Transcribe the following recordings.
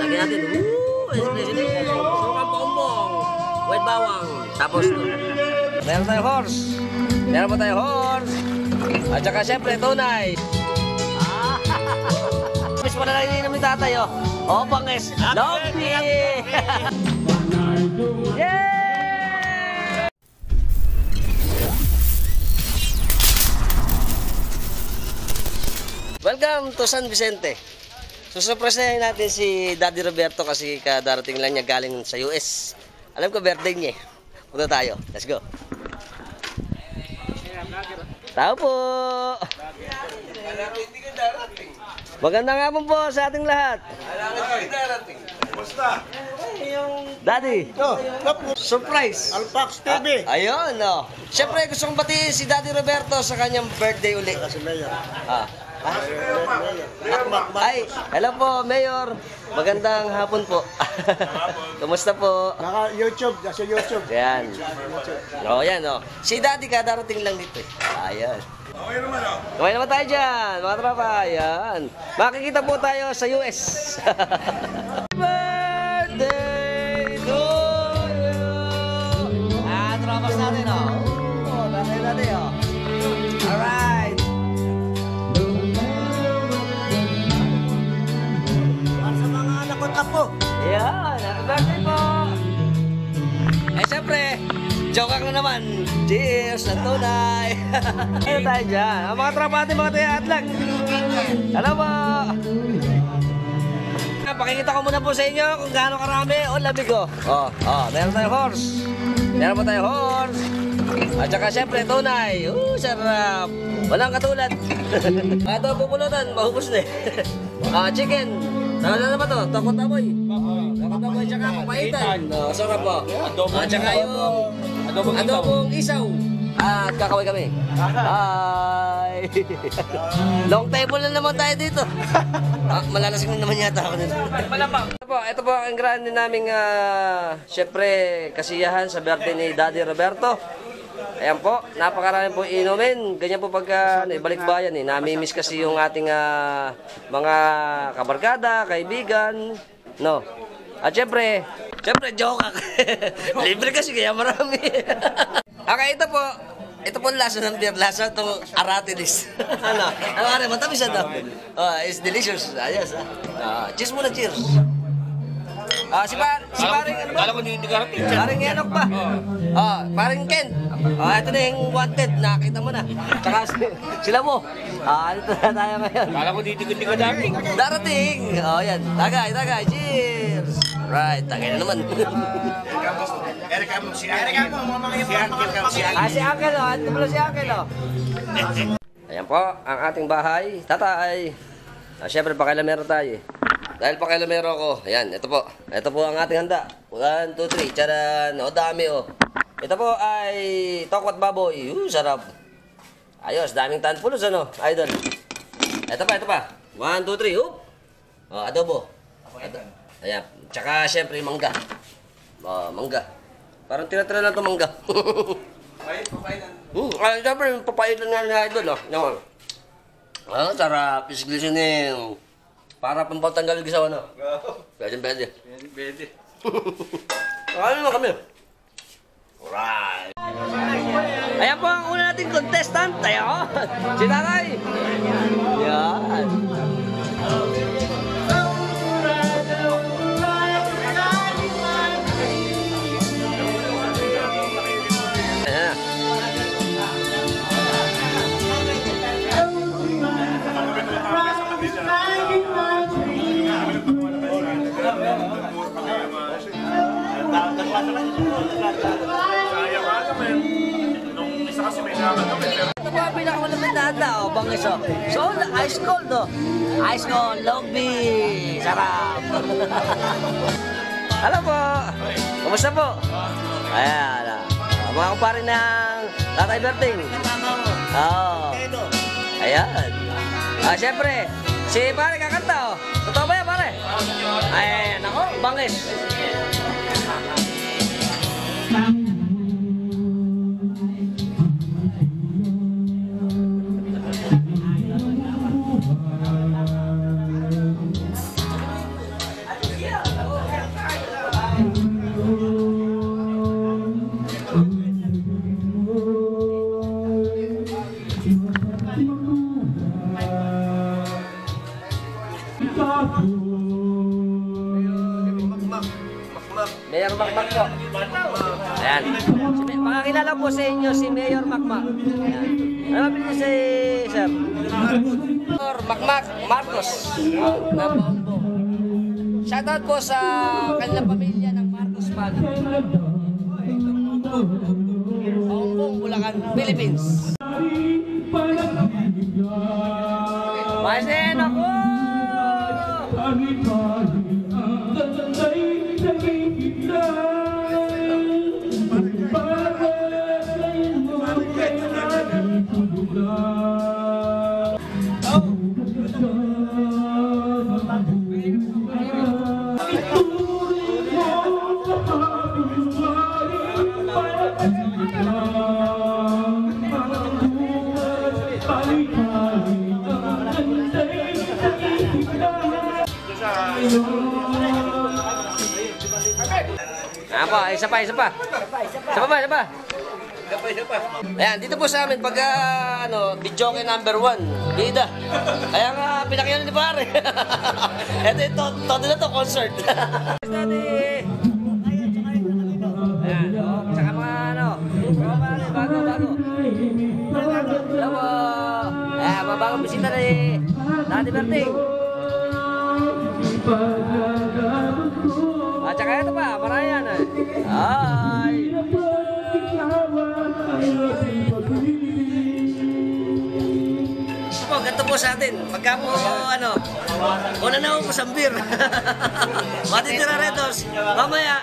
lagyan natin. Sukang paumbong. White bawang. Tapos, meron tayong horse. Meron pa tayong horse. At saka siyempre, tunay. Miss pa na lang ininom ni tatay, oh. Oh, bangis. Lobby! Yay! Welcome to San Vicente. Susurpresahin natin si Daddy Roberto kasi kadarating lang niya galing sa US. Alam ko birthday niya. Punta tayo. Let's go. Tao po. Magandang hapon po sa ating lahat. Daddy. Surprise. Alpax TV. Ayun, no. Siyempre gusto kong batiin si Daddy Roberto sa kanyang birthday uli. Ay, hello po, Mayor. Magandang hapon po. Kumusta po? Naka-YouTube, nasa YouTube. Yan. O, yan, o. Si Daddy ka, darating lang dito eh. Ayan. Okay naman tayo dyan, mga tropa. Ayan. Makikita po tayo sa US. Birthday to you. Ah, tropas natin, o. Oo, birthday natin, o. Alright. Sa mga anak ko tapo. Yan, happy birthday po! Eh, siyempre, joke lang na naman. Cheers ng tunay! Ano tayo dyan? Ang mga tropa natin, mga tayo atlag. Ano po? Pakikita ko muna po sa inyo kung gaano karami o lamig ko. Meron tayong horse. Meron pa tayong horse. At saka siyempre, tunay. Sarap! Walang katulad. Ito, pupulutan, mahubos na eh. Chicken. Ano na naman to? Tokot amoy. Tokot amoy tsaka papaitan. Sarap po. At saka yung adobong isaw. At kakaway kami. Hi! Long table na naman tayo dito. Malalasing na naman yata ako dito. Ito po ang grande naming syempre kasiyahan sa birthday ni Daddy Roberto. Ayan po, napakarami po inumin. Ganyan po pagka balikbayan eh. Namimiss kasi yung ating mga kabarkada, kaibigan. No. At syempre joke. Libre kasi kaya marami. Okay, ito po lasa ng beer. Lasa itong Aratilis. Ano nga rin, matamis ito. It's delicious. Ayos. Cheers muna, cheers. Si paring ano ba? Kala ko hindi karating. Paring Enok pa. Paring Ken. Ito na yung wanted. Nakita mo na. Tsaka sila mo. Dito na tayo ngayon. Kala ko hindi ka darating. Darating. Yan. Tagay. Cheers. Right. Tagay na naman. Si Uncle. Ito pala si Uncle. Ayan po, ang ating bahay. Tatay. Siyempre, pakilamero tayo. Dahil pakilamero ako. Ayan, ito po. Ito po ang ating handa. 1, 2, 3. Tcharan. O, dami o. Ito po ay tokwat baboy. Sarap. Ayos, daming tanpulos ano, idol. Ito pa. 1, 2, 3. Adobo. Ayan. Tsaka siyempre mangga. Mangga. Parang tira-tira lang ito mangga. Siyempre, papaitan nga ni idol. Naman. Sarap. Isglisin para pampatanggal gisawa na. Pwede. Ano naman kami? Alright. Ayan po ang una nating contestant. Ayan. Si Tatay. Yan. Ayan. Ito po ang pinakamalapit na handa, bangis o. So, ice cold o. Ice cold, long beer. Sarap. Hello po. Kumusta po? Ayan. Mga kumpare ng Tatay Berting. Ayan. Siyempre, si pare kakanta o. Totoo ba yan pare? Ayan, ako, bangis. Mayor Makmak po. Ayan. Pakakilala po sa inyo si Mayor Makmak. Ayan. Ano mabili niyo si Sir? Mayor Makmak Marcos. Na Paumbo. Shoutout po sa kanilang pamilya ng Marcos family. Paumbong, Bulacan, Philippines. Masin ako! Apa, isa pa. Isa pa. Ayan, dito po sa amin pag video kay number 1, bida. Kaya nga pinakyan ni pare. Ito todo na to concert. Ayan, saka mga bago. Hello po. Ayan, mga bagong bisita ni Daddy Berting. At saka ito pa, Marayan. Hi! Po, ganito po sa atin. Pagka po, una na po sa beer. Matitira retos. Mamaya,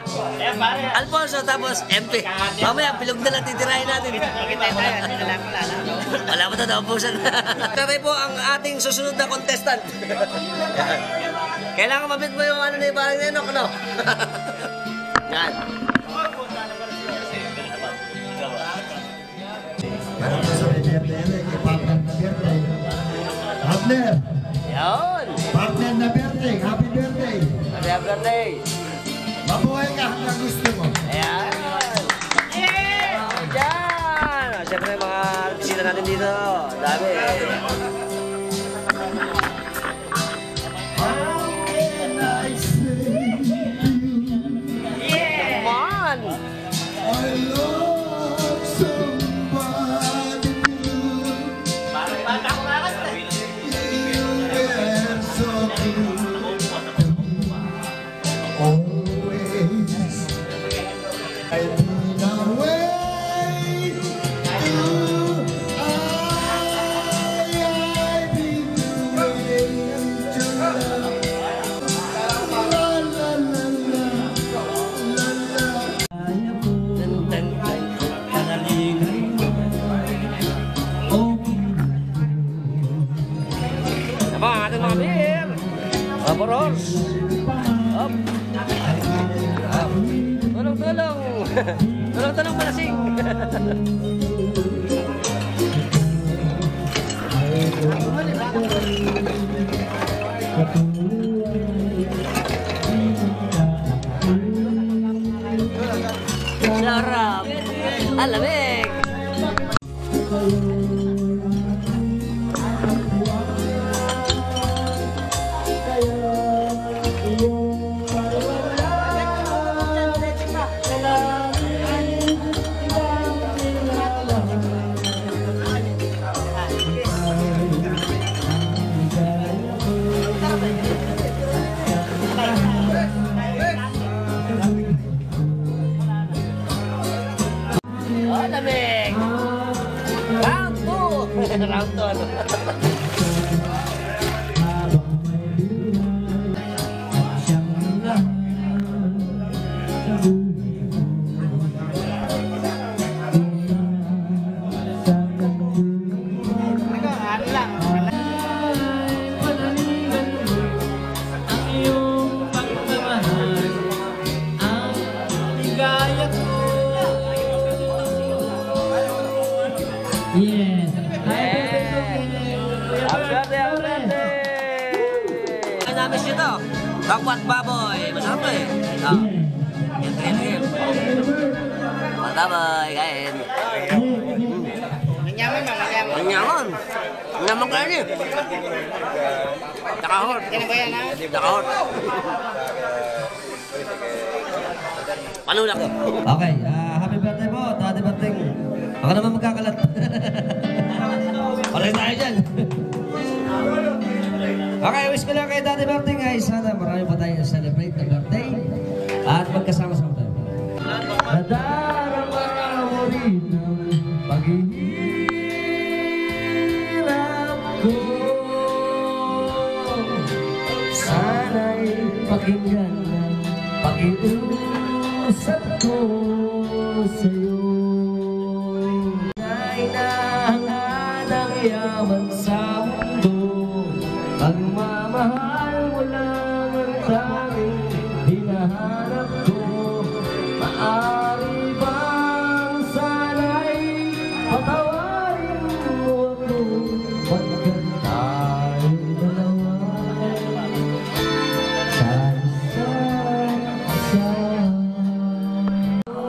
Alfonso, tapos MP. Mamaya, pilog na lang titirahin natin. Wala mo ito, naubusan. Tatay po ang ating susunod na contestant. Kailangan mabit mo yung ni parang Nenok, no? Yan. Partner! Yan. Partner na birthday! Happy birthday! Happy birthday. Mabuhay ka hanggang gusto mo! Ayan. Diyan. Siyempre mga bisita natin dito. Dami. Come on. I love somebody new. You were so good. Always. I've been away to I've been away to love. La la la la la la. Dun, dun, dun. Aba, ang ating mga beer. Vapor horse. Up. Up. Tulong. Tulong malasing. Sarap. Alamig. Oh, lamig. Round 2. Round 2. Yes. Ay, namis nyo to. Kakwat baboy. Masarap to eh. Oh. Yan. Kakwat baboy. Kain. Nanyaman. Nanyaman ka niya. Takahot. Takahot. Panulak ko. Okay, happy birthday po, Daddy Berting. Ako naman magkakalat. Pareho tayo dyan. Okay, wish ko lang kay Daddy Berting ay sana marami pa tayong celebrate na birthday at magkasama-sama tayo. Nadarama mo rin ang paghihirap ko. Sana'y pakinggan ang pag-iusap ko sa'yo. Nainahangan ang yaman sa mundo, pagmamahal mo lang ang tanging hinahanap ko. Maaari bang sana'y patawarin mo ako pagkat tayong dalawa sa isa't isa.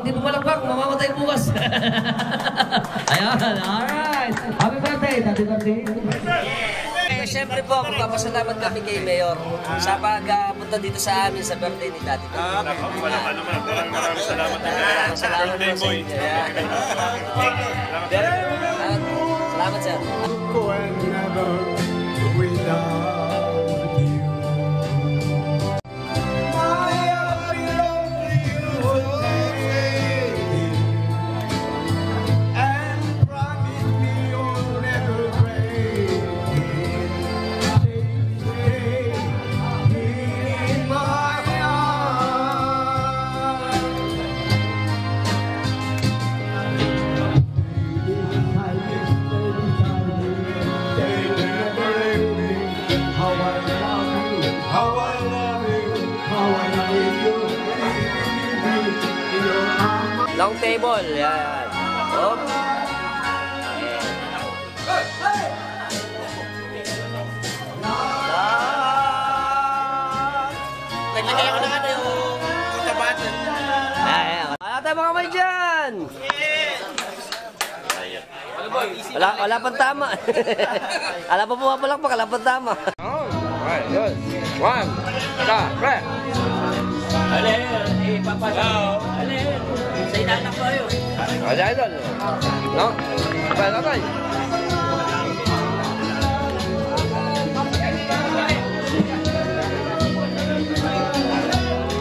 Hindi po malakpak, mamamatay bukas. Ayan, alright. Happy birthday, Daddy Berting. Siyempre po, magpapasalamat kami kay Mayor sa pagpunta dito sa amin sa birthday ni Daddy Berting. Maraming salamat. Salamat po sa inyo. Salamat, sir. Forever without you. My heart belongs to you, lady, and promise me you'll never break. Stay in my arms. Long table, yan. Op. Naglagay ako ng ano yung tabatan. Wala tayo mga kamay dyan! Wala pang tama. Wala pa pumapalakpak, wala pang tama. Alright, good. One, pre. Sa inanak ko yun. Wala idol. No? Patay.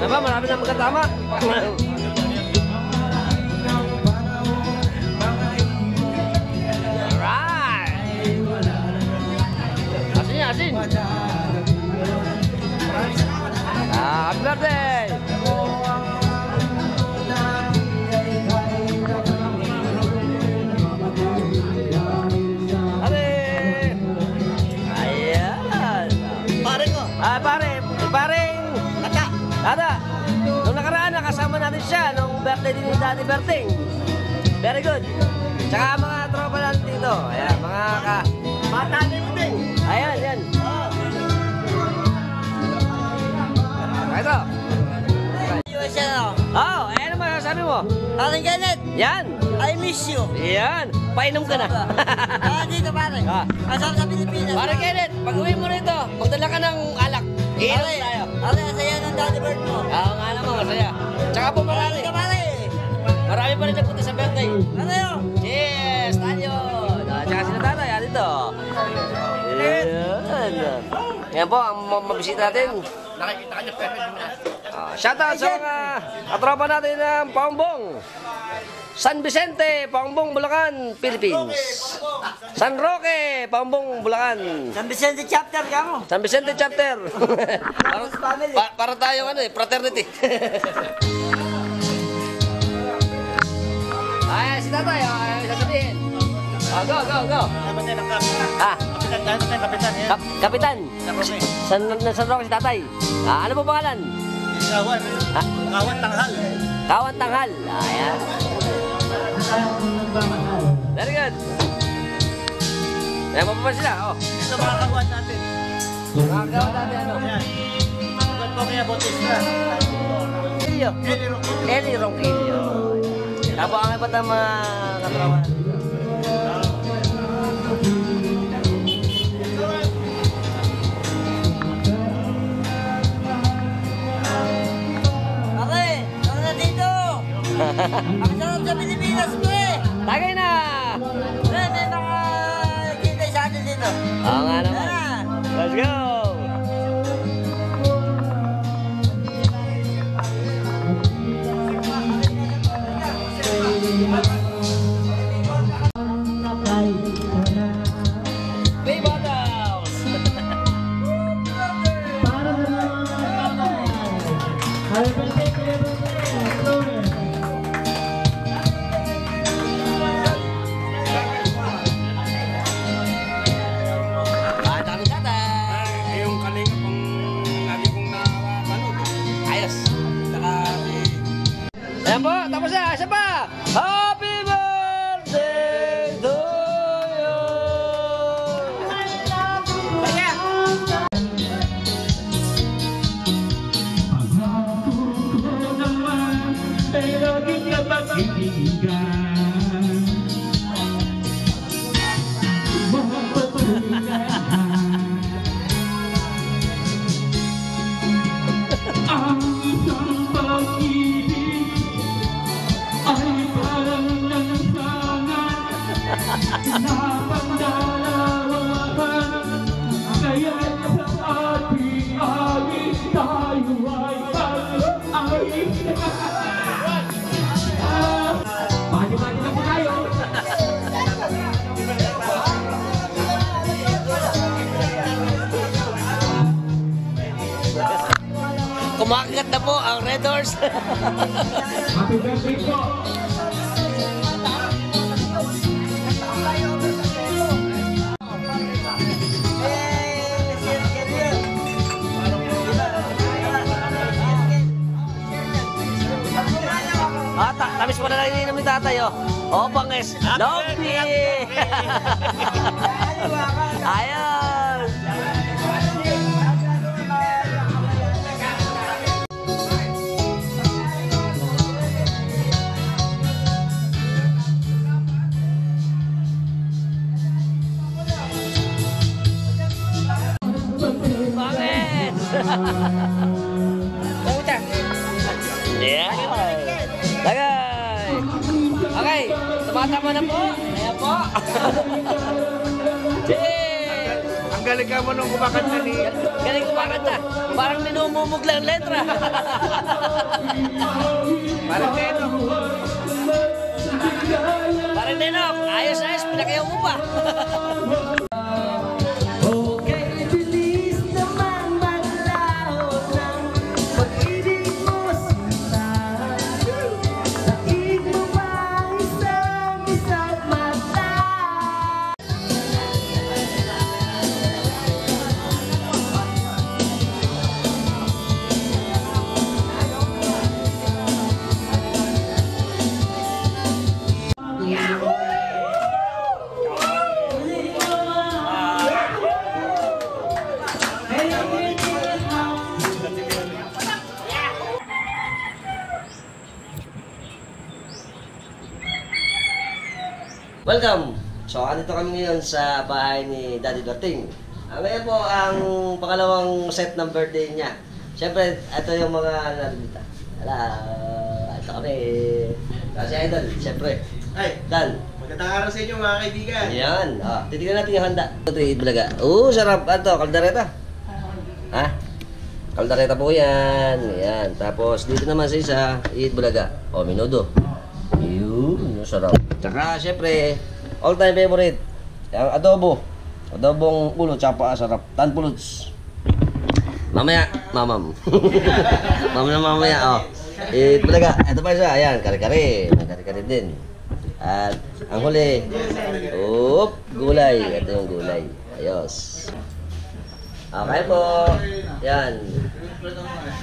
Diba, marami na magkatama. Asin. Happy birthday! Ayan! Pare ko. Pareng! Tata! Nung nakaraan, nakasama natin siya nung birthday din ni Daddy Berting. Very good. Tsaka mga tropa natin dito. Ayan, mga Matali mo din. Ayan, yan. Ito. Oh, ano masasabi mo? Aling Kenneth, Yan. I miss you. Yan. Painom ka na. Dito pare. Ah. Kasama sa Pilipinas. Pare Kenneth, pag uwi mo rito, magdala ka ng alak. Iinom Pare, tayo. pare, ang saya ng Daddy Bird mo. Oo nga naman, masaya. Tsaka po marami. Ka pare. Marami pa rin nagpunta sa birthday. Ano yun? Cheers! Tayo! Tsaka sila tatay, yan dito. Yan. Yan po, ang mabisita natin. Nakikita ka niya perfect na. Shoutout sa mga katropa natin ng Paumbong. San Vicente, Paumbong, Bulacan, Philippines. San Roque, Paumbong, Bulacan. San Vicente chapter ka mo. San Vicente chapter. para tayong fraternity. Ay, si tatay, ay, sasabihin. Go. Kapitan ng kapitan. Kapitan. Kapitan. San Roque si tatay. Ano po pangalan? Kawan. Kawan tanghal. Kawan Tanghal. Ayan. Very good. Ayan mo pa sila. Ito mga kawan natin. Mga kawan natin ano? Yan. Kawan po kaya Bautista. Eli Ronquillo. Tapos ang iba't ang mga katrawa. Pare, tara na dito. Ang sarap sa Pilipinas ko eh. Tagay na! May mga kita sa atin dito. Oo nga naman. Tara. Let's go! Three bottles! Ah, dami tatay! Yung kalinga pang lagi kong napanood. Ayos! Saka si... Ayan po, tapos na, isa pa! Happy birthday to you! Kaya! Kumakagat na po ang Red Horse. Tamis pa na lang ininom ni tatay, oh. Oh, banges. Lovely! Ayos! Banges! Yeah! Tagay! Okay, tumatama na po. Ayan po. Cheers! Ang galing ka mo nung kumakanta ni... Galing kumakanta. Parang minumumugla ang letra. Parang Neno. Parang Nenok. Ayos-ayos, pinakayaw mo pa. Welcome! So, andito kami ngayon sa bahay ni Daddy Duarting. Ngayon po ang pangalawang set ng birthday niya. Siyempre, ito yung mga nalilita. Hello! Ito kami. Kasi idol, siyempre. Ay, Dan. magandang araw sa inyo mga kaibigan. Ayan. Titignan natin yung handa. Ito yung bulaga. Sarap. Ito, kaldereta. Ha? Kaldereta po yan. Ayan. Tapos, dito naman sa isa, bulaga. Menudo. Yun, sarap. Tsaka, syempre, all-time favorite. Yung adobo. Adobong ulo, tsaka sarap. Tanpulots. Mamaya, mamam. mamaya, oh. Bulaga. Ito pa isa. Ayan, kare-kare. May kare-kare din. At, ang huli. Gulay. Ito yung gulay. Ayos. Okay po. Yan.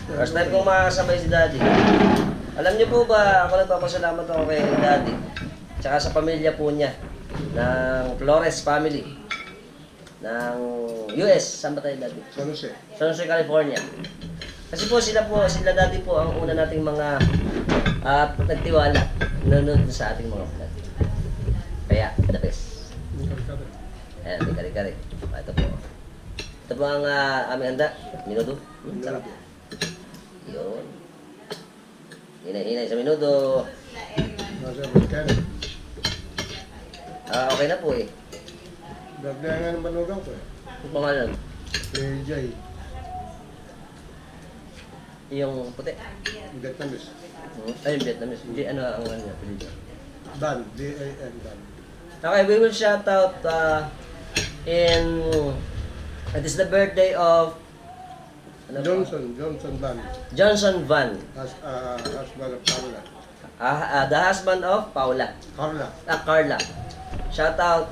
First time kong makakasabay si Daddy. Alam niyo po ba, ako nagpapasalamat ako kay Daddy. Tsaka sa pamilya po niya. Ng Flores family. Ng US. Saan ba tayo, Daddy? San Jose, California. Kasi po sila Daddy po ang una nating mga nagtiwala. Nanonood sa ating mga vlog. Kaya, the best. Ayan, may kare-kare. Ito po. Ito po ang aming handa. Minudo. Sarap. Yun. Hinay-hinay sa minudo. Sabi Kenneth. Okay na po eh. Birthday nga ng manugang ko eh. Ang pangalan? Si Jay. Yung puti. Vietnamese. Ay, yung Vietnamese. Hindi, ano ang ano niya? Pilito. Dan. D-A-N. Dan. Okay, we will shout out it is the birthday of ano ba? Johnson Van. Johnson Van. Husband of Carla. The husband of Paula. Carla. Carla. Shout out,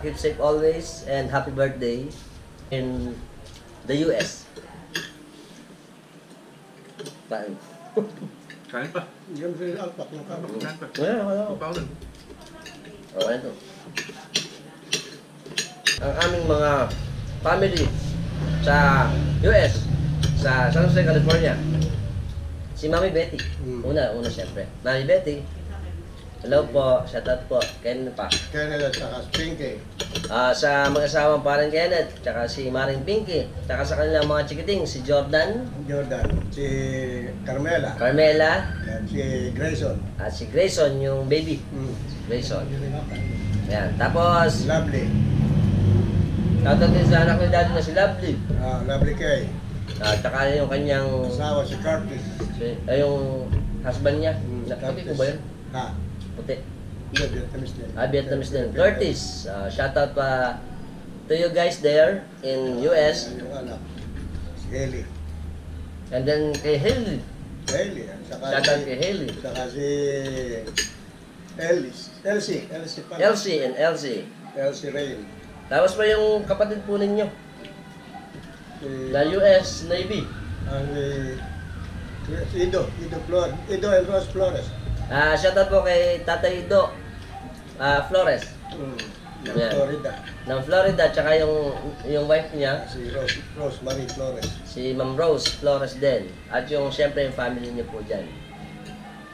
keep safe always, and happy birthday in the US. Paano? Kain pa. Yan si Alpak ng Carla. Kain pa. Wala. Paulan. Okay to. Ang aming mga family sa US, sa San Jose, California. Si Mami Betty. Una siyempre. Mami Betty. Hello po, shout out po. Kenneth pa. Kenneth at saka Pinky. Sa mag-asawang parang Kenneth, tsaka si Maring Pinky, tsaka sa kanilang mga chikiting, si Jordan, Si Carmela. Carmela, At si Grayson. at si Grayson, yung baby. Grayson. Ayan. Tapos, Lovely. shoutout din sa anak ni daddy na si Lovely. Lovely Kay. Tsaka yung kanyang, Asawa si Curtis. yung husband niya. Puti ko ba yun? Ha? Puti. Hindi, Vietnamese din. Vietnamese din. Curtis, shoutout pa to you guys there in US. Yung anak. Si Haley. And then kay Haley. Haley. At saka Shoutout si- kay Haley. Saka si Elsie. Elsie pa. Elsie and Elsie. Elsie Rain. Tapos pa yung kapatid po ninyo Si, na US Navy. ang Ido and Rose Flores. Shoutout po kay Tatay Ido Flores Ng Yan. Florida. ng Florida, tsaka yung wife niya, Si Rose Marie Flores. si Ma'am Rose Flores din. At yung siyempre yung family niyo po dyan.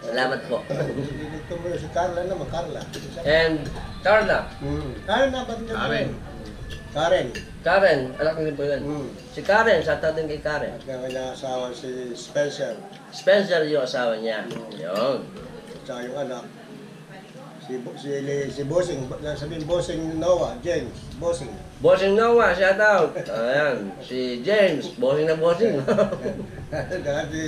Salamat po. Dito mo si Carla naman, Carla. And Carla, Karen na, ba't niya Karen. Karen. Karen, anak niyo po yun. Si Karen, shoutout din kay Karen. At yung kanyang asawa si Spencer. Spencer yung asawa niya. Yun. At saka yung anak. Si Bossing, sabihin Bossing Noah, James, Bossing. Bossing Noah, shoutout. Ayan, si James, bossing na bossing. Dati,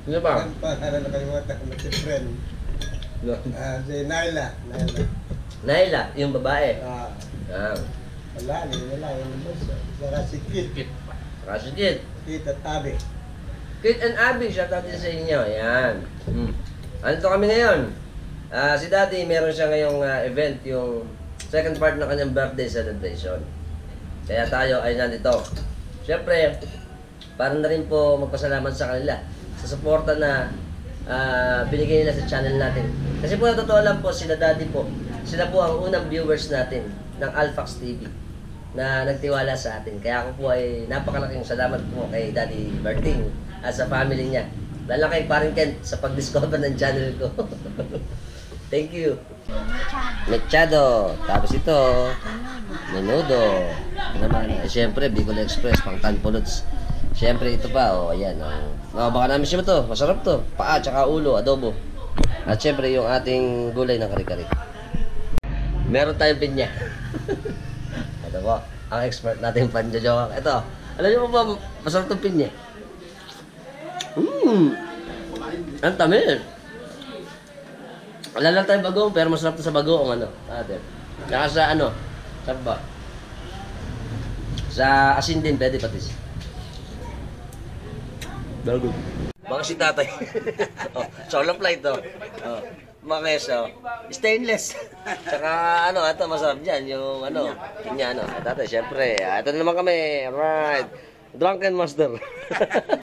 Ano ba? ang pangalan na kalimutan, si friend. Si Naila. Naila, yung babae. Ayan. Wala, yung boss. Saka si Kit, Kasi Kit. Kit at Abby. Kit and Abby, shoutout din sa inyo. Ayan. Andito kami ngayon. Si Daddy, meron siya ngayong event, yung second part ng kanyang birthday celebration. Kaya tayo ay nandito. Siyempre, para na rin po magpasalamat sa kanila sa suporta na binigay nila sa channel natin. Kasi po, na totoo lang po, sila Daddy po, sila po ang unang viewers natin ng Alfax TV na nagtiwala sa atin. Kaya ako po ay napakalaking salamat po kay Daddy Berting at sa family niya. Lalo kay Paring Kent sa pag-discover ng channel ko. Thank you. Mechado. Tapos ito, menudo. Naman, siyempre, Bicol Express, pang tanpuluts. Siyempre, ito pa, ayan. Baka namin siya to. Masarap to. Paa, tsaka ulo, adobo. At siyempre, yung ating gulay ng kari-kari. Meron tayong pinya. Ito po, ang expert natin panjajawak. Ito, alam niyo ba, masarap itong pinya. Ang tamis. Wala lang tayong bagoong, pero masarap to sa bagoong, ate. Saka sa sarap ba? Sa asin din, pwede patis. Very good. Mga si tatay. Solo plate to. Mga keso. Stainless. Tsaka ito masarap dyan. Yung pinya Tatay, syempre. Ito na naman kami. Alright. Drunken Master.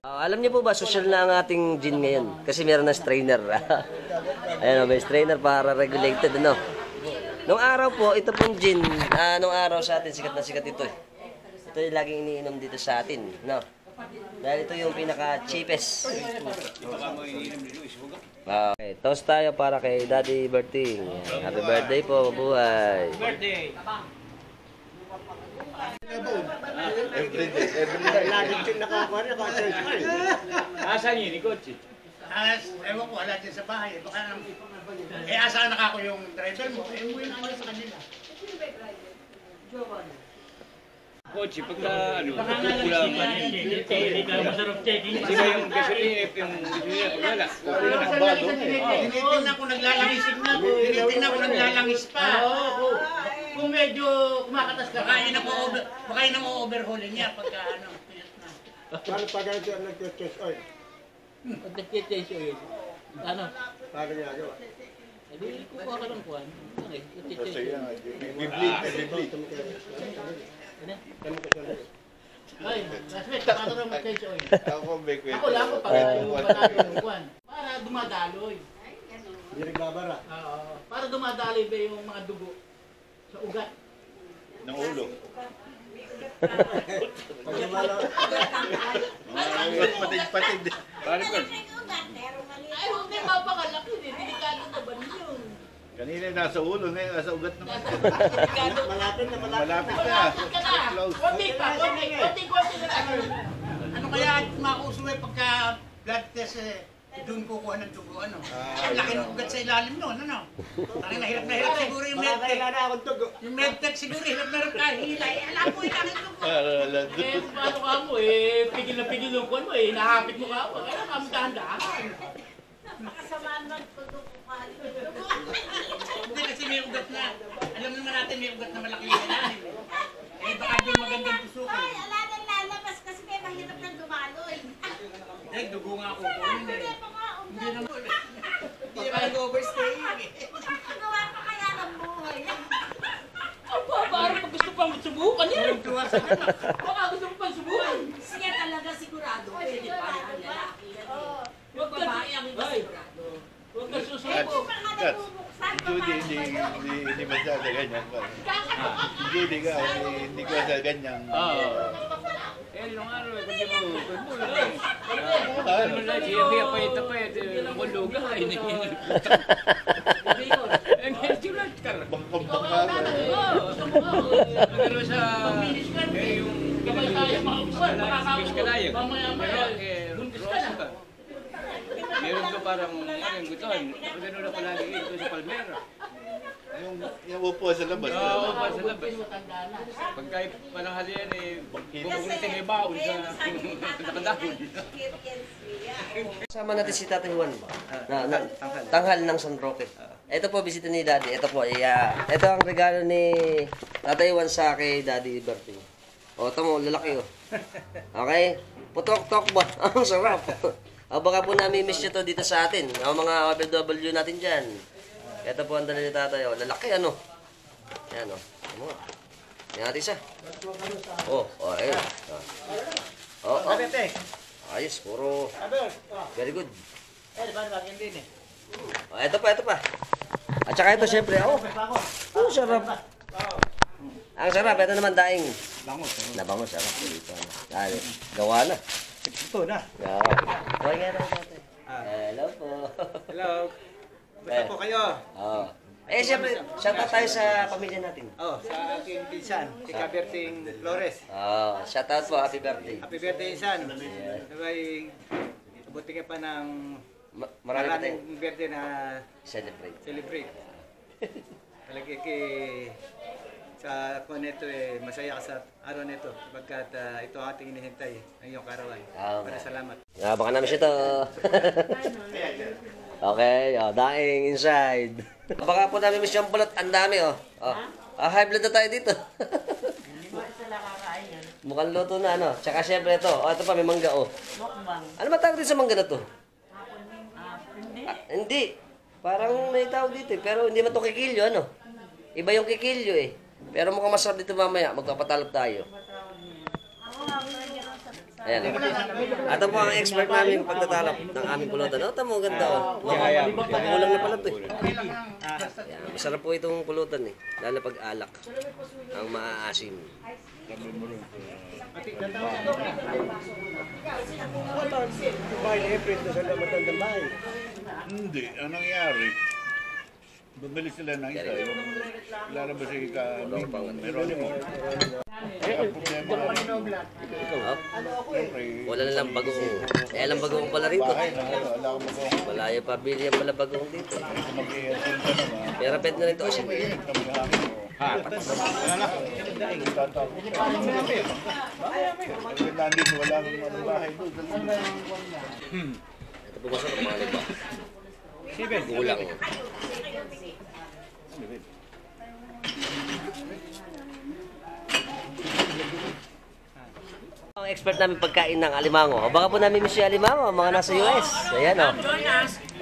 Alam niyo po ba, social na ang ating gin ngayon. Kasi meron na strainer. Ayan, may strainer para regulated. Nung araw po, ito pong gin, nung araw sa atin, sikat na sikat ito. Ito yung laging iniinom dito sa atin. Dahil ito yung pinaka-cheapest. Okay, toast tayo para kay Daddy Berting. Happy birthday po, mabuhay. Birthday! Every day. Lagi siya nakakuha, naka-search. Asan yun, Ikotsi? Ewan ko, wala dyan sa bahay. Baka asahan na ako yung driver mo. Umuwi na kayo sa kanila. Kotse, pagka kulang pa rin. Kasi nga yung gasolina, yung gasolina, wala. Tinitingnan ko naglalangis na. Tinitingnan ko naglalangis pa. Kung medyo kumakatas ka, baka yun ang overhauling niya pagka ano. Paano pa ganito ang nag-test oil? Pag nagkita siya yun. Ano? Paano ginagawa? Hindi, kukuha ka ng kuhan. Kasi yan, biblik. Ay, classmate, paano ka mag-change oil? Ako may kwento. Ako lang, pag yung manalo ng kuhan. Para dumadaloy. Hindi nagbabara. Oo. Para dumadaloy ba yung mga dugo sa ugat. Ng ulo. Pag lumalaw, Patid-patid. Parang ko. Ay, huwag na mapakalaki. Delikado na ba yun? Kanina nasa ulo, ngayon nasa ugat naman. Delikado. malapit na malapit. Malapit na. Malapit ka na. Close. Kunti pa. Kunti na lang. Ano kaya mausuwi pagka blood test doon kukuha ng dugo, ano? Ang laki ng ugat sa ilalim noon, ano? Tangin na hirap siguro yung medtech. Wala na akong tugo. Yung medtech siguro, hirap kahit hilay. Alam mo, ilang yung dugo. Eh, paano ka mo eh? Pigil na pigil yung kuhan mo eh. Nahapit mo ka mo. Kaya ka mo dahan-dahan. Makasamaan man kung dukuhan. Hindi kasi may ugat na. Alam naman natin may ugat na malaki yung ilalim. Eh, baka doon magandang tusukin. Ay, ala nang lalabas kasi may mahirap ng dumaloy. Eh, dugo nga ako kunin Hindi eh. pa nga Hindi ugat. naman. Hindi naman nag-overstay. Nakagawa pa kaya ng buhay. Aba, parang pag gusto pang subukan yan. Tuwa sa anak. Baka gusto mo pang subukan. Siya talaga sigurado. Pwede pa yan, lalaki yan. Huwag ka ang iba sigurado. Huwag ka Hindi susubo. pa nga nabubuksan. Judy, hindi masyado ganyan. Si Judy ka, hindi ko sa ganyan. Oo. Eh, nung araw, kundi mo, ano mo lang, siya pa ito pa ito, nakuluga, hinihinag. Eh, ngayon, sinulat ka rin. Bangkang ka. Pero sa, yung, Kapag tayo makausap, Fish ka na yun. mamaya-maya. Buntis ka na. Meron ko parang, yung gutuhan. Ganun ako lagi ito sa Palmera. Yung upo sa labas. Oo, pa sa labas. Pagka parang halian eh, bubulitin yung baon sa nakadahon. Kasama natin si Tatay Juan. Tanghal ng San Roque. Ito po, bisita ni Daddy. Ito po, ito ang regalo ni Tatay Juan sa kay Daddy Berting. O, ito mo, lalaki o. Okay? Putok-tok ba? Ang sarap. O, baka po nami-miss nyo to dito sa atin. O, mga OFW natin dyan. Ito po ang dala ni Tatay. O, lalaki ano. Yan o. Ano mo? Yan natin isa. O, ayun. O, ayos, puro. Very good. O, ito pa. At saka ito, syempre, sarap. Ang sarap, ito naman daing. Nabangos, sarap. Dito, ano. Gawa na. Ito na. Yeah. Okay nga lang, Tatay. Hello po. Hello. Basta po kayo. Oh. Eh, syempre, shoutout tayo sa pamilya natin. Oh, sa aking pinsan, si Kaberting Flores. Oh, shoutout po, happy birthday. Happy birthday, Insan. Sabay, abuti ka pa ng Marami pa tayong maraming birthday na celebrate. celebrate. Talaga sa ako nito masaya ka sa araw nito pagkat ito ang ating hinihintay ng iyong karawan. Para salamat. Baka namin siya to. Okay, daing inside. Baka po namin miss yung pulot. Ang dami, high blood na tayo dito. Mukhang luto na, ano. Tsaka syempre ito. Ito pa, may mangga, Ano ba tawag dito sa mangga na to? Hindi. Parang may tawag dito, pero hindi man ito kikilyo, ano. Iba yung kikilyo, Pero mukhang masarap dito mamaya. Magpapatalop tayo. Ayan. Ito po ang expert namin pagtatalap ng aming pulutan. Tamo, ganda, Kulang na pala ito, Ayan, masarap po itong pulutan, Lalo pag alak. Ang maaasim. Hindi, anong nangyari? Bumili sila ng isa. Yung lalabas si Walang pang ano. Meronimo. Ang problema Wala na lang bagoong. Eh, alam bagoong pala rito. wala akong magawang Malayo pa bili yan pala bagoong dito. mag-i-asin ka naman. Pero pwede na rito kasi. Nandito, wala akong anong bahay doon. Ito po masarap mga liba. Gulang. Ang expert namin pagkain ng alimango. Baka po namin miss yung alimango, mga nasa US. Ayan o.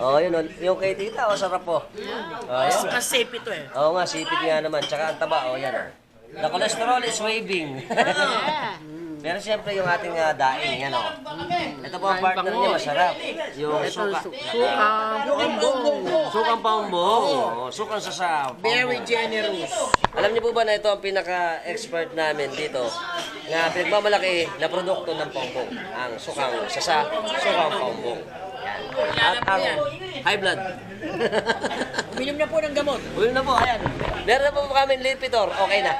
Oh, yun o. Yung kay tita, o sarap po. Oh, yan. Mas safe ito eh. Oo nga, sipit nga naman. Tsaka ang taba, o yan o. The cholesterol is waving. Pero siyempre yung ating daing, yan o. Ito po ang partner niya, masarap. Yung suka. Sukang paumbong. Oh, sukang sasa. Very generous. Alam niyo po ba na ito ang pinaka-expert namin dito na pinagmamalaki na produkto ng paumbong. Ang sukang sasa, sukang paumbong. Yan. At ang high blood. Uminom na po ng gamot. Ulo na po, ayan. Meron na po kami lipitor, okay na.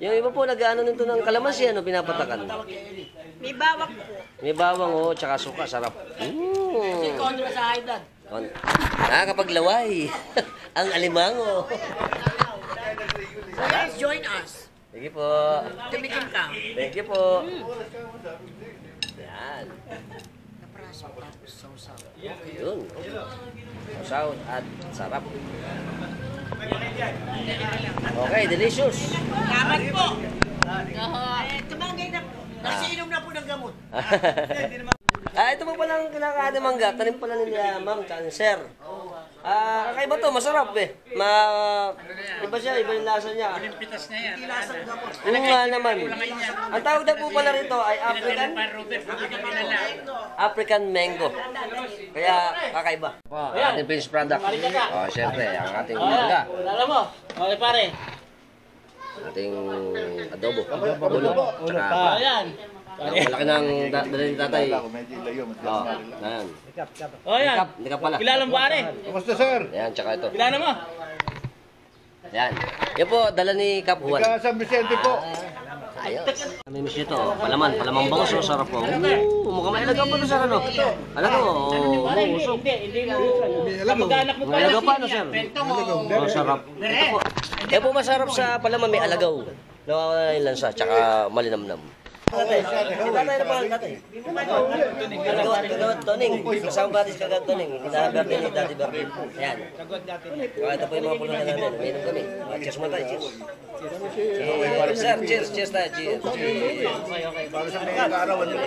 Yung iba po nag-ano nito ng kalamansi, ano, pinapatakan. May bawang po. May bawang, oh, tsaka suka, sarap. Kontra sa high blood. Nakakapaglaway. Ang alimango. So guys, join us. Sige po. Tumikim ka. Thank you po. Yan. Yun. Sausaw at sarap. Okay, delicious. Salamat po. Tumangay na po. Nasiinom na po ng gamot. Ito po palang kinakain ng mangga. Tanim pala nila, ma'am, cancer. Kakaiba to, masarap eh. Iba siya, iba yung lasa niya. Pitas na yan. Oo nga naman. Ang tawag na po pala rito ay African mango. Kaya kakaiba. Ang ating finished product. Oh, syempre, ang ating mangga. Alam mo? Okay pare. Ating adobo. Ulo. Tsaka Ayan. ang malaki ng dala ni tatay. Medyo layo. Oh, ayan. O yan. Hindi ka pala. Kilala mo pare? Kamusta sir? Ayan, tsaka ito. Kilala mo? Ayan. Yan po, dala ni Kap Juan. Ika San Vicente po. Ayos. May miss nito. Palamang bangos. Oh, sarap po. Mukhang may ilagaw pa ito, sir. Ano? Alam ko, usok. Hindi mo. Kamag-anak mo May ilagaw pa, ano, sir? Oh, sarap. Ito po. Yan po masarap sa palaman, may alagaw. Nawawala na yung lansa, tsaka malinamnam. Tatay na pangalan, tatay. Kagawad Toning. Kasama ba natin si Kagawad Toning? Kinaberte ni Daddy Bertin. Ayan. Ito po yung mga pulunan namin. Uminom kami. Cheers mo tayo, cheers. Cheers, sir. Cheers, cheers tayo. Cheers. Para sa mga kaarawan nila.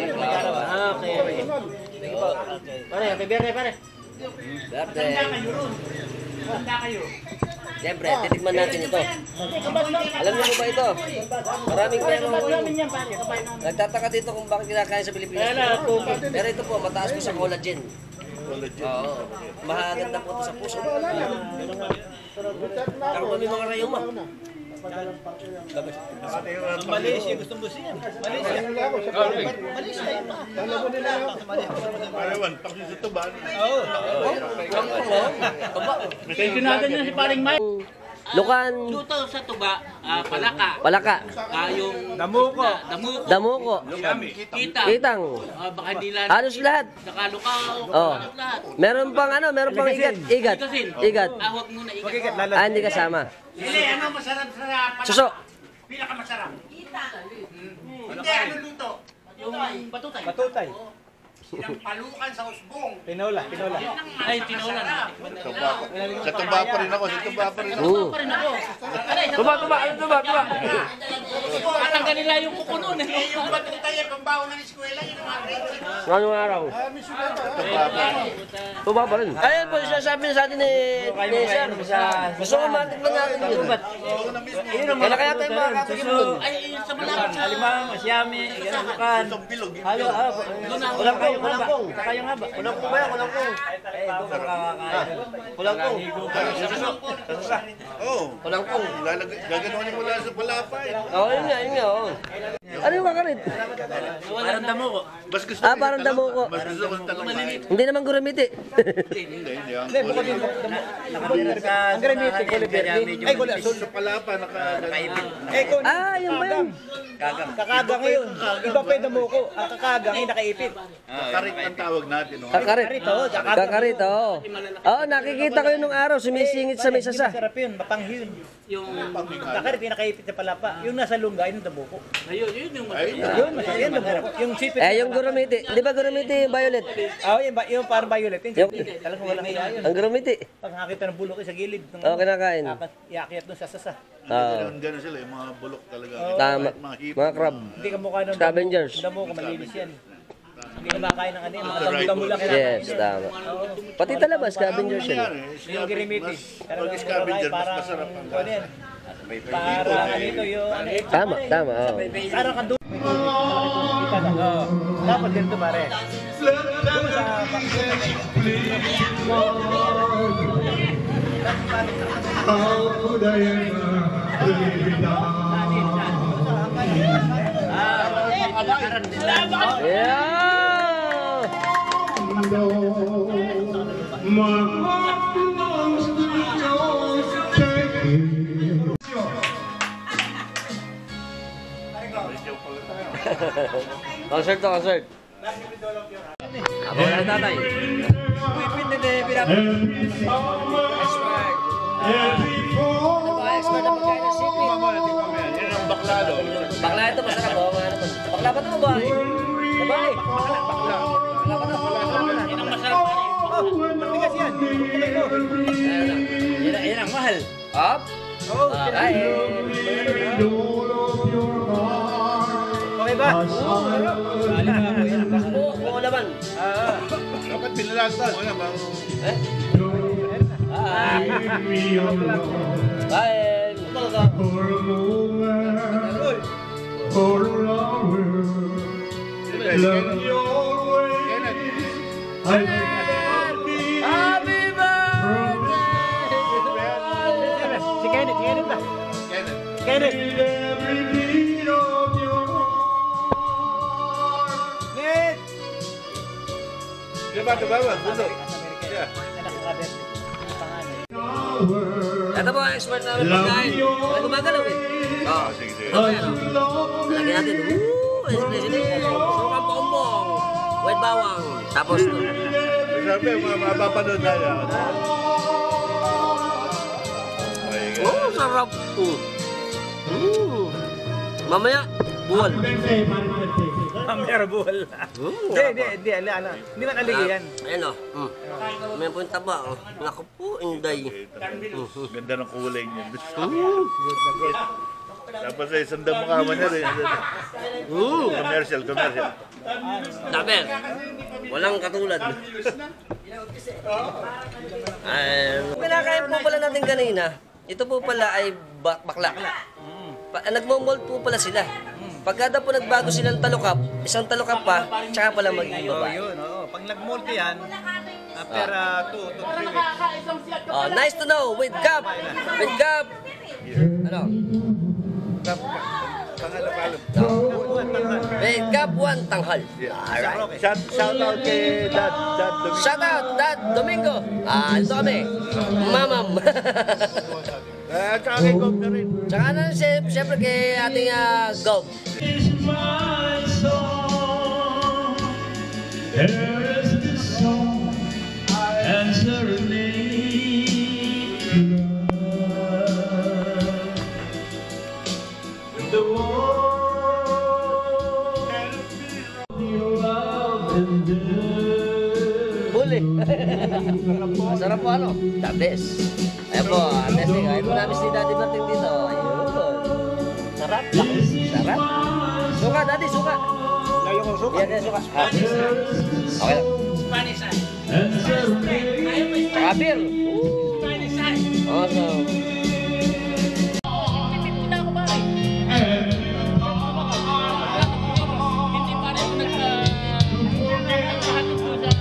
Okay. Sige po. Pare, happy birthday pare. Birthday. Handa kayo. Siyempre, titikman natin ito. Alam niyo po ba ito? Maraming pero Yan pare. nagtataka dito kung bakit kinakain sa Pilipinas. Pero ito po, mataas po sa collagen. Oo. Mahaganda po ito sa puso. Ako po may mga rayuma. Malaysia, gustong gusto yan. Malaysia. Parawan, paksin sa tuban. Pensionado niya si paring Mike. Lukan, Luto sa tuba, palaka. palaka, Yung Damuko. damuko, kita. kitang, Baka hindi lang. halos lahat. Nakalukaw. Oh. Lahat. Meron pang igat, igat, igat. Huwag muna ikat. Hindi kasama. Hindi, ano masarap sa palaka? Suso. Pinakamasarap. Hindi, ano luto? Yung batutay. Batutay. Palukan sa usbong. Pinola. Ay, tinola na. Sa tuba pa rin ako. Pa rin ako. Tuba. Patanggal nila yung kuko nun eh. Yung batutay, pambaho ng eskwela, yun ang mga grades. Anong araw? Tuba pa rin. Ayan po, sasabi sa atin ni Sir. Gusto ko matikman natin yun. Kaya kaya tayo mga kakagimulog. Ay, yung sa malapit sa... Alimang, masyami, ganamukan. Halo, kulang pong. Kaya nga ba? Kulang pong ba yan? Kulang pong. Eh, doon ka kakakain. Kulang pong. Oo. Kulang pong. Gaganunin mo lang sa palapay. Oo, yun nga. Ano yung kakarit? Parang damo ko. Mas gusto Ah, parang damo ko. Mas gusto ko ng talong. Hindi naman gurumiti. Hindi. Ang granite, Gulliver. Ay, Gulliver. Sa palapa, nakaipit. Ah, yun ba yun? Kakagang ngayon. Iba pa yung damo ko. Ang kakagang ay nakaipit. Karit ang tawag natin. no? Kakarit. Kakarit, oo. Oo, nakikita ko yun nung araw, sumisingit sa may sasa. Masarap yun, mapanghi yun. Yung kakarit, yung nakaipit sa palapa. Yung nasa lungga, yun ang damo ko. Ayun, yun yung Yun, masarap yun, damo ko. Yung sipit. Eh, yung gurumiti. Di ba gurumiti yung violet? Yung parang violet. Yung- Talagang walang hiya yun. Ang gurumiti. Pag nakakita ng bulok sa gilid. Oo, kinakain. Iakyat doon sa sasa. Oo. Ganun sila, yung mga bulok talaga. Tama. Mga hipon. Mga crab. Hindi ka mukha ng Scavengers. damo ko, malinis yan. Hindi ka makain ng ano yan. Mga damo-damo lang kinakain. Yes, tama. Pati talaba, scavengers yun. Yung girimiti. Pag scavenger, mas masarap ang ano yan. Parang ano ito yung ano. Tama, tama. Oo. Parang kando. Kita na. Dapat ganito pare. Doon sa Yeah! Concert to, concert. Ako na tatay. Expert na pagkain ng sipit. Yan ang baklado. Bakla ito, masarap. Oo, nga naman. Bakla ba ito, babae? Babae. Bakla ba ito? Yan ang masarap. matigas yan. Yan ang mahal. Up. Kain. Okay ba? Oo naman. Dapat binilag mo. Ano ba? Kain. Happy birthday! Si Kenneth ba? Kenneth. Kenneth! Diba? Bulok. Ito po ang expert namin pagkain. Ay, gumagalaw eh. Oo. Sige. Lagyan natin. Sukang bongbong. White bawang. Tapos ito. Sabi, mapapanood na yan. Oh, sarap. Mamaya, buwal. Memorable. Hindi. Hindi man aligi yan. Ayan o. May po yung taba. Naku po, inday. Ganda ng kulay niya. Tapos ay isang damo kama niya rin. Commercial. Sabi, walang katulad. Pinakain po pala natin kanina, ito po pala ay bakla. Nagmo-mold po pala sila. Pagkada po nagbago silang talukap, isang talukap pa, tsaka pala magiging babae. Yun, oo. Pag nag-mold yan, after 2 to 3 weeks. Oh, nice to know. With Gap. Ano? With Gap 1 tanghal. Alright. Shout out kay Dad Domingo. Shout out, Dad Domingo. Ito kami. Mamam. At saka kay Gob na rin. Tsaka na siyempre kay ating Gob. Huli. Masarap po ano? Tabes. Ayan po, testing. Ayan po namin si Daddy Martin dito. Ayun. Sarap. Sarap. Suka, Daddy, suka. Layo kong suka. Yan, suka. Okay lang. Spanish side. Tsaka beer. Spanish side. Awesome. Hindi pa rin naghahatid po sa...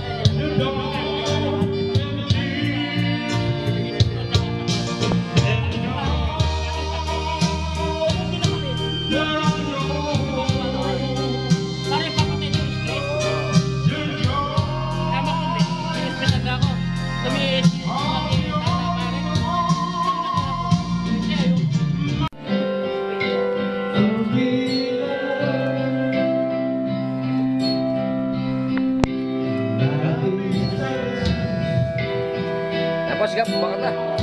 Gap, bakit na?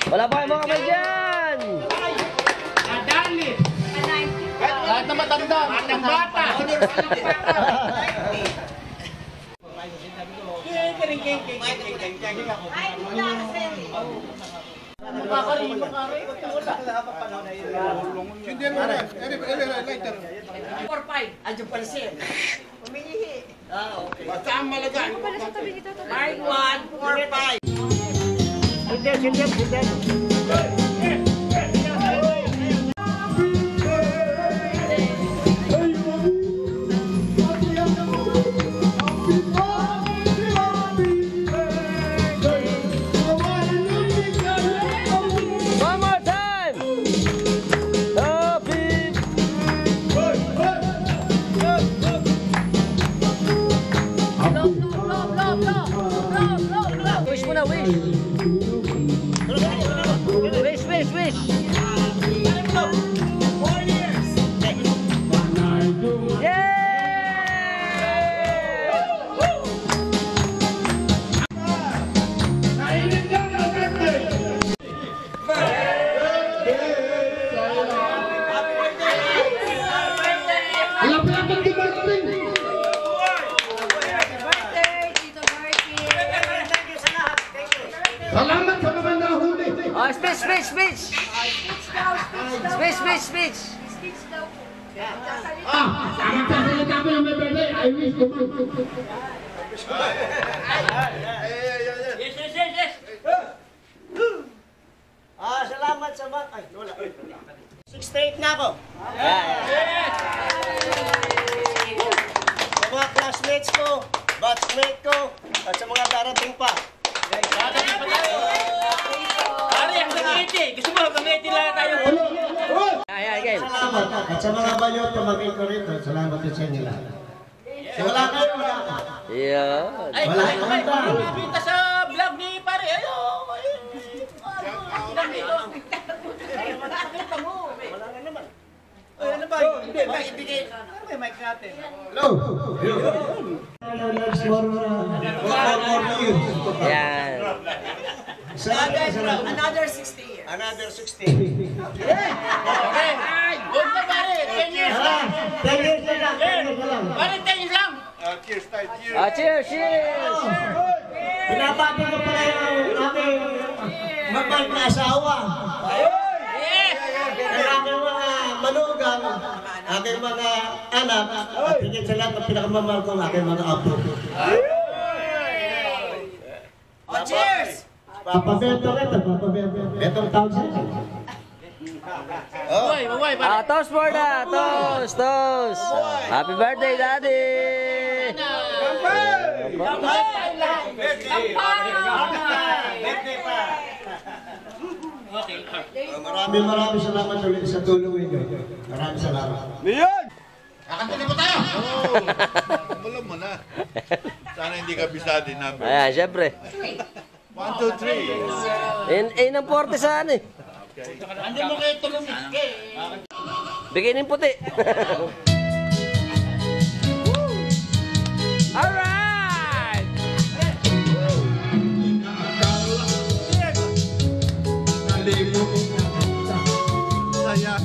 Wala pa kayong mga kamay dyan! Nadali! Lahat na matanda, lahat ng bata! Andiyan pala siya. Umiihi. Basta ang malagaan. Mark 1, 4, 5. One more time! Happy! Wish mo na, wish! Wish, wish, wish! Salamat sa mga nahuli. Oh, speech, speech, speech! Speech, speech, speech! Ang sasalita ko yung may birthday, I wish to Salamat sa mga... Ay, wala. 68 na ako. Sa mga classmates ko, batchmate ko, at sa mga darating pa. Pare, ang gagawin gusto mo, gagawin lang tayo. Ayan, game. Salamat. At sa mga balyon, pamagin ko rito, salamat din sa inyo lahat. Wala kayo, wala ka. Yan. Ay, Wala ay, kang ay, tao. pinta sa vlog ni pare. Ayo, Ano ba? Hindi, maibigay. Ano ba yung mic natin? Hello! Yan. Another 60 years. Another 60. okay. Huwag na pare, 10 years lang. 10 years na lang. 10 years na lang. Pare, 10 years lang. Cheers tayo, cheers. Cheers, cheers! Pinapati ko pala yung aking mabait na asawa. Ang aking mga manugang, aking mga anak, at higit sa lahat, ang pinakamamahal ko ang aking mga apo. Oh, cheers! Papabeto rin, papabeto. Betong taon sa akin. Buhay, pare. Toast for that! Toast! Toast! Happy birthday, Daddy! Maraming salamat ulit sa tulong ninyo. Maraming salamat. Kakantunin ko tayo. Alam mo na. Sana hindi ka bisado namin. Ayan, syempre. 1, 2, 3. In ang porte sa ano eh. Ando mo kayo tulumit ka Bigyan ng puti. Alright! Saya.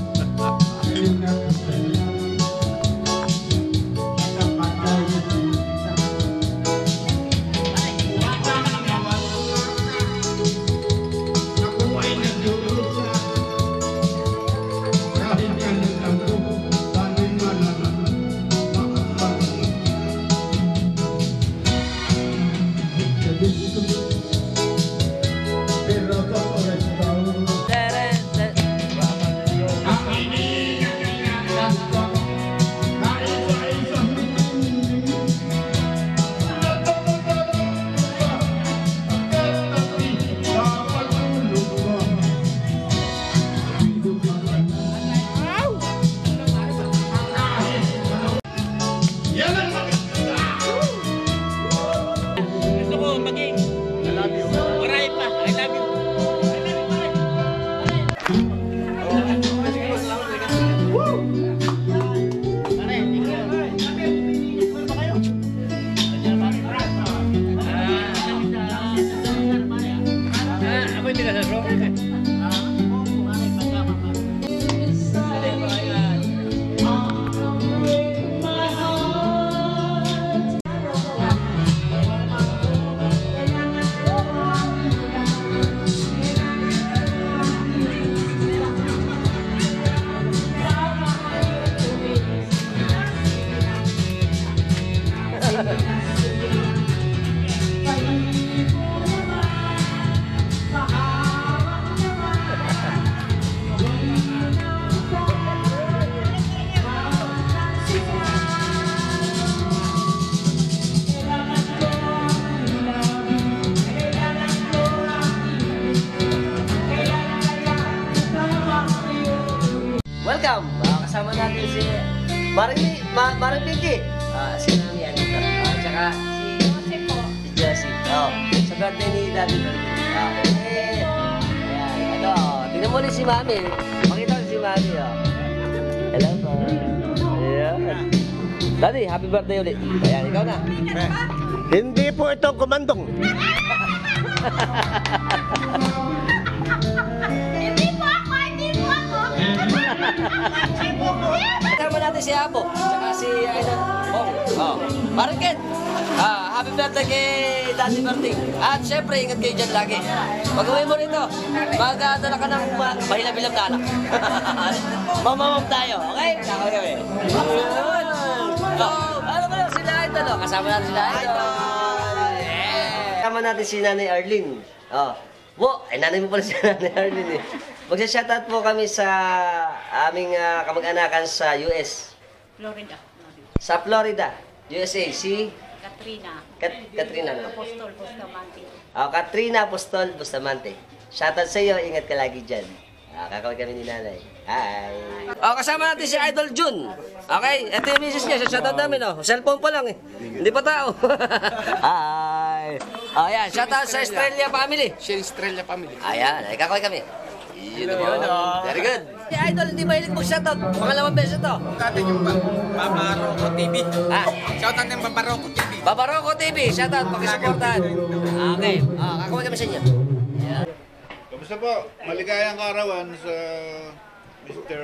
Maring Pinky. Si Mami Anita. Tsaka si Josie. Sa birthday ni Daddy Birthday. Ayan. Tingnan mo ulit si Mami. Pakita ko si Mami. Hello po. Ayan. Daddy, happy birthday ulit. Ayan, ikaw na. Hindi po ito kumandong. Kasama natin si Apo, tsaka si Aidan Bong. Marikit, happy birthday kay Daddy Birthday. At syempre, ingat kayo dyan lagi. Pag uwi mo rito, magdala ka ng mahilabilang na anak. Mamamam tayo, okay? Saka kami. Ano ba lang sila Idol? Kasama natin sila Idol. Kasama natin si Nanay Arlene. Nanay mo pala si Nanay Arlene eh. Magsa-shoutout po kami sa aming kamag-anakan sa US. Florida. Sa Florida, USA. Si Katrina. Katrina. No? Apostol Bustamante. Katrina Apostol Bustamante. Shoutout sa iyo, ingat ka lagi dyan. Kakawag kami ni Nanay. Hi! Kasama natin si Idol Jun. Okay, ito yung misis niya. Shoutout namin. Cellphone pa lang eh. Hindi pa tao. Hi! Ayan, shoutout sa Estrella Family. Siya Estrella Family. Ayan, kakawag kami. Yun naman. Very good. Si Idol, hindi mahilig mo shoutout. Pangalawang beses ito. Dati yung Babaroko TV. Shoutout ng Babaroko TV. Babaroko TV, shoutout, pakisuportahan. Okay, kakawag kami sa inyo. Kamusta po? Maligayang karawan sa Mr.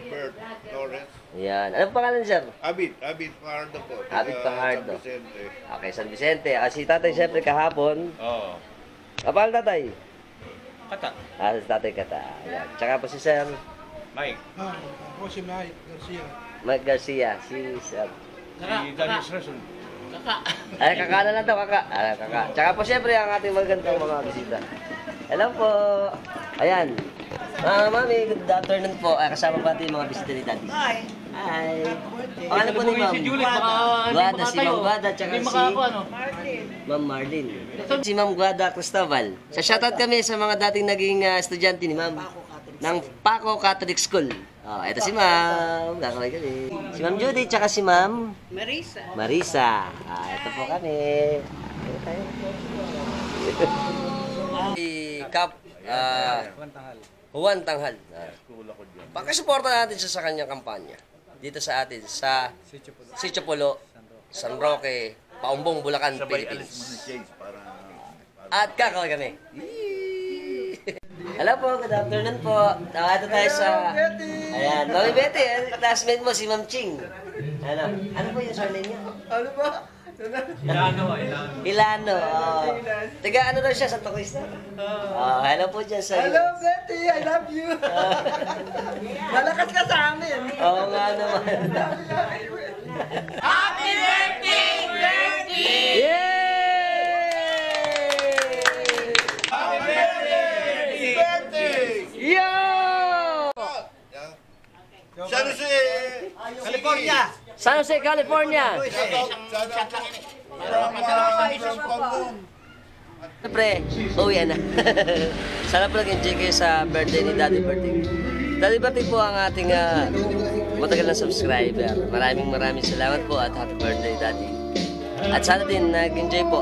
Bert Torres. Yan. Anong pangalan, sir? Abit Fajardo po. Abit Fajardo. San Vicente. Okay, San Vicente. Si tatay, siyempre, kahapon. Oo. Kapal tatay? Kata. Si tatay Kata. Yan. Tsaka po si sir. Mike. Ako si Mike Garcia. Mike Garcia. Si sir. Si Darius Rason. Kaka na lang daw, kaka. Kaka. Tsaka po, siyempre, ang ating magandang mga bisita. Hello po. Ayan. Mami, good afternoon po. Kasama pa natin yung mga bisita ni Daddy. Hi. Hi. Ano po ni Ma'am? Si Juliet, baka Guada, si Ma'am Guada, tsaka si Ma'am Marlene. Si Ma'am Guada Cristobal. Sa shoutout kami sa mga dating naging estudyante ni Ma'am ng Paco Catholic School. Ito si Ma'am. Kakaway kami. Si Ma'am Judy, tsaka si Ma'am Marisa. Ito po kami. Ito tayo. Kap Juan Tanghal. Pakisuporta natin siya sa kanyang kampanya. Dito sa atin, sa Sitio Pulo, San Roque, Paumbong, Bulacan, Philippines. At kakaway kami. Hello po, good afternoon po. Ito tayo sa... Ayan, Mami Betty, classmate mo si Ma'am Ching. Ano po yung surname niya? Ano ba? Ilano. Tiga ano daw siya, Santo Cristo? Hello po dyan sa Hello Betty, I love you. Malakas ka sa amin. Oo nga naman. Happy birthday, birthday! Yay! Happy birthday! Yo! San Jose, California. San Jose, California. Siyempre, uwi na. Sana po nag-enjoy kayo sa birthday ni Daddy Birthday. Daddy Birthday po ang ating matagal na subscriber. Maraming salamat po at happy birthday, Daddy. At sana din nag-enjoy po.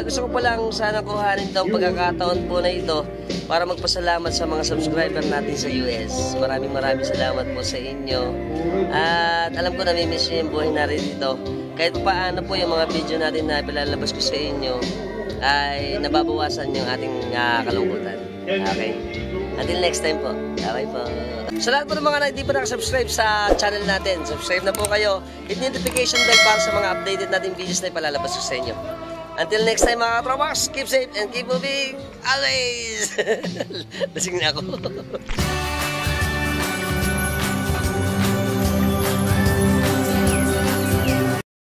Gusto ko po lang sana kuhanin itong pagkakataon po na ito para magpasalamat sa mga subscriber natin sa US. Maraming salamat po sa inyo. At alam ko namimiss nyo yung buhay natin dito. Kahit paano po yung mga video natin na pilalabas ko sa inyo ay nababawasan yung ating kalungkutan. Okay? Until next time po. Bye po. Sa lahat po ng mga na hindi pa nakasubscribe sa channel natin, subscribe na po kayo. Hit notification bell para sa mga updated natin videos na ipalalabas ko sa inyo. Until next time mga katropas, keep safe and keep moving always! Lasing na ako.